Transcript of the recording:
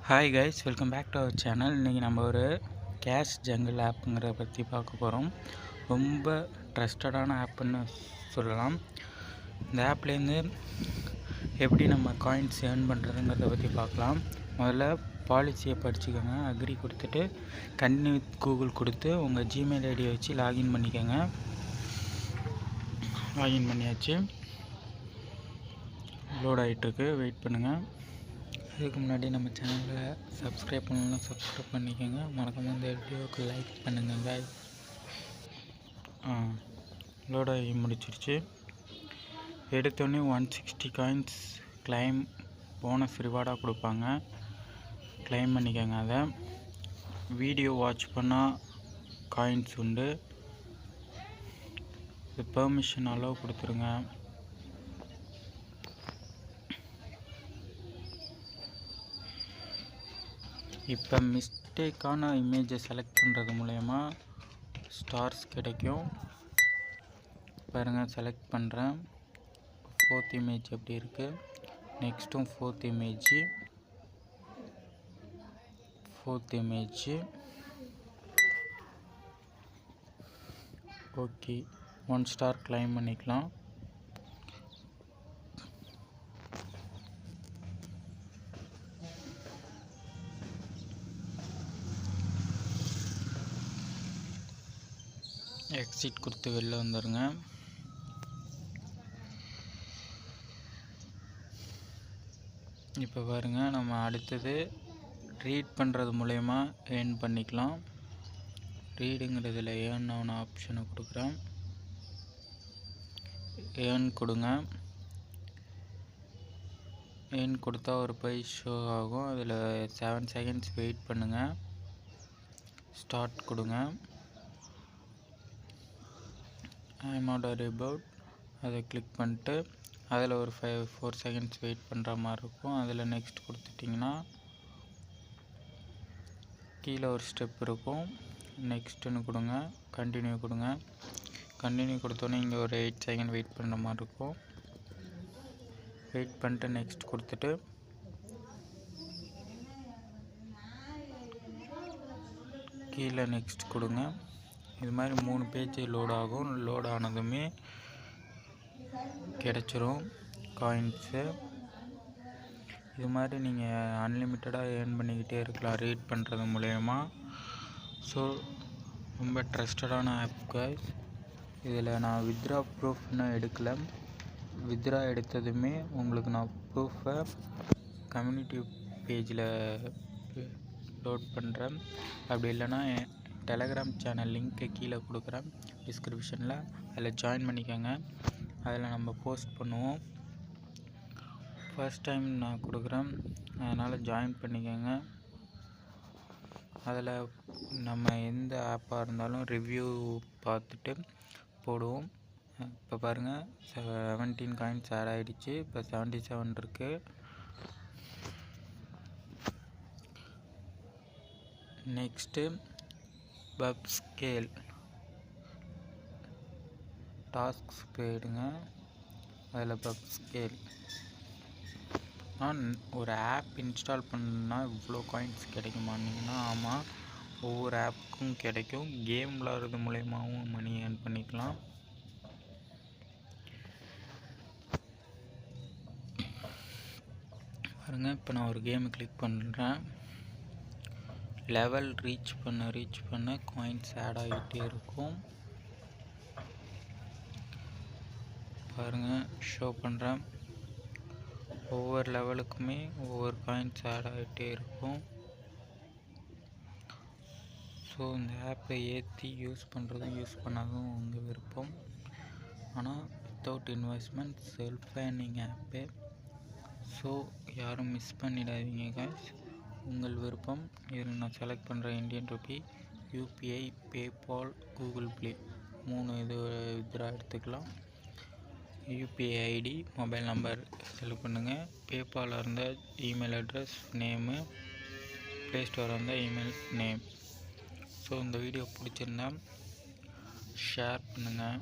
Hi guys, welcome back to our channel. இன்றைக்கி நம்ம ஒரு கேஷ் ஜங்கிள் ஆப்புங்கிறத பற்றி பார்க்க போகிறோம். ரொம்ப ட்ரஸ்டடான ஆப்புன்னு சொல்லலாம். இந்த ஆப்லேருந்து எப்படி நம்ம காயின்ஸ் ஏர்ன் பண்ணுறதுங்கிறத பற்றி பார்க்கலாம். முதல்ல பாலிசியை படிச்சுக்கோங்க. அக்ரி கொடுத்துட்டு கண்டினியூ வித் கூகுள் கொடுத்து உங்கள் ஜிமெயில் ஐடியை வச்சு லாகின் பண்ணிக்கோங்க. லாகின் பண்ணியாச்சு, லோட் ஆகிட்டுருக்கு, வெயிட் பண்ணுங்கள். அதுக்கு முன்னாடி நம்ம சேனலில் சப்ஸ்கிரைப் பண்ணலாம், சப்ஸ்கிரைப் பண்ணிக்கோங்க. மறக்காம இந்த வீடியோவுக்கு லைக் பண்ணுங்க. லோட் ஆகி முடிச்சிருச்சு. எடுத்தோடனே 160 காயின்ஸ் கிளைம் போனஸ் ரிவார்டாக கொடுப்பாங்க. கிளைம் பண்ணிக்கோங்க. அதை வீடியோ வாட்ச் பண்ணால் காயின்ஸ் உண்டு. இது பெர்மிஷன் அலோவ் கொடுத்துருங்க. இப்போ மிஸ்டேக்கான இமேஜை செலக்ட் பண்ணுறது மூலயமா ஸ்டார்ஸ் கிடைக்கும். பாருங்கள், செலக்ட் பண்ணுறேன். 4th இமேஜ் எப்படி இருக்குது. நெக்ஸ்ட்டும் 4th image. Okay, 1 star claim பண்ணிக்கலாம். எக்ஸிட் கொடுத்து வெளில வந்துடுங்க. இப்போ பாருங்கள், நம்ம அடுத்தது ரீட் பண்ணுறது மூலயமா ஏர்ன் பண்ணிக்கலாம். ரீடுங்கிறதுல ஏர்ன் ஆன ஆப்ஷனை கொடுக்குறேன். ஏர்ன் கொடுங்க. ஏர்ன் கொடுத்தா ஒரு பேஜ் ஷோ ஆகும். அதில் 7 செகண்ட்ஸ் வெயிட் பண்ணுங்கள். ஸ்டார்ட் கொடுங்க. ஐம் நாட் அபவுட் அதை கிளிக் பண்ணிட்டு அதில் ஒரு 4 செகண்ட்ஸ் வெயிட் பண்ணுற மாதிரி இருக்கும். அதில் நெக்ஸ்ட் கொடுத்துட்டிங்கன்னா கீழே ஒரு ஸ்டெப் இருக்கும். நெக்ஸ்ட்டுன்னு கொடுங்க. கண்டினியூ கொடுங்க. கண்டினியூ கொடுத்தோன்னே இங்கே ஒரு 8 செகண்ட் வெயிட் பண்ணுற மாதிரி இருக்கும். வெயிட் பண்ணிட்டு நெக்ஸ்ட் கொடுத்துட்டு கீழே நெக்ஸ்ட் கொடுங்க. இது மாதிரி 3 பேஜ் லோட் ஆகும். லோட் ஆனதுமே கிடச்சிரும் காயின்ஸு. இது மாதிரி நீங்கள் அன்லிமிட்டடாக ஏர்ன் பண்ணிக்கிட்டே இருக்கலாம் ரீட் பண்ணுறது மூலயமா. ஸோ ரொம்ப ட்ரஸ்டடான ஆப் கைஸ். இதில் நான் வித்ரா ப்ரூஃப் இன்னும் எடுக்கலை. வித்ரா எடுத்ததுமே உங்களுக்கு நான் ப்ரூஃபை கம்யூனிட்டி பேஜில் லோட் பண்ணுறேன். அப்படி இல்லைன்னா டெலகிராம் சேனல் லிங்க்கை கீழே கொடுக்குறேன் டிஸ்கிரிப்ஷனில். அதில் ஜாயின் பண்ணிக்கோங்க. அதில் நம்ம போஸ்ட் பண்ணுவோம். ஃபர்ஸ்ட் டைம் நான் கொடுக்குறேன், அதனால் ஜாயின் பண்ணிக்கோங்க. அதில் நம்ம எந்த ஆப்பாக இருந்தாலும் ரிவ்யூ பார்த்துட்டு போடுவோம். இப்போ பாருங்கள், 17 காயின்ஸ் ஆட் ஆகிடுச்சு. இப்போ 77 இருக்குது. நெக்ஸ்ட்டு பப் ஸ்கேல் டாஸ்க்ஸ் போயிடுங்க. அதில் பப் ஸ்கேல் நான் ஒரு ஆப் இன்ஸ்டால் பண்ணால் இவ்வளோ காயின்ஸ் கிடைக்குமானிங்கன்னா ஆமாம், ஒவ்வொரு ஆப்புக்கும் கிடைக்கும். கேம் விளாட்றது மூலயமாவும் மணி ஏர்ன் பண்ணிக்கலாம். பாருங்கள், இப்போ நான் ஒரு கேமை கிளிக் பண்ணுறேன். லெவல் ரீச் பண்ண காயின்ஸ் ஆட் ஆகிட்டே இருக்கும். பாருங்கள், ஷோ பண்ணுறேன். ஒவ்வொரு லெவலுக்குமே ஒவ்வொரு காயின்ஸ் ஆட் ஆகிட்டே இருக்கும். ஸோ இந்த ஆப்பை ஏற்றி யூஸ் பண்ணுறதும் யூஸ் பண்ணாதும் உங்கள் விருப்பம். ஆனால் without investment self earning app. So யாரும் மிஸ் பண்ணிடாதீங்க கைஸ். உங்கள் விருப்பம். இதில் நான் செலக்ட் பண்ணுற Indian rupee, UPI, PayPal, Google play 3 இது வித்ரா எடுத்துக்கலாம். UPI ID, mobile number select பண்ணுங்கள். பேபாலில் இருந்தால் இமெயில் அட்ரஸ், நேமு, ப்ளே ஸ்டோரில் இருந்தால் இமெயில் நேம். ஸோ இந்த வீடியோ பிடிச்சிருந்தா ஷேர் பண்ணுங்கள்.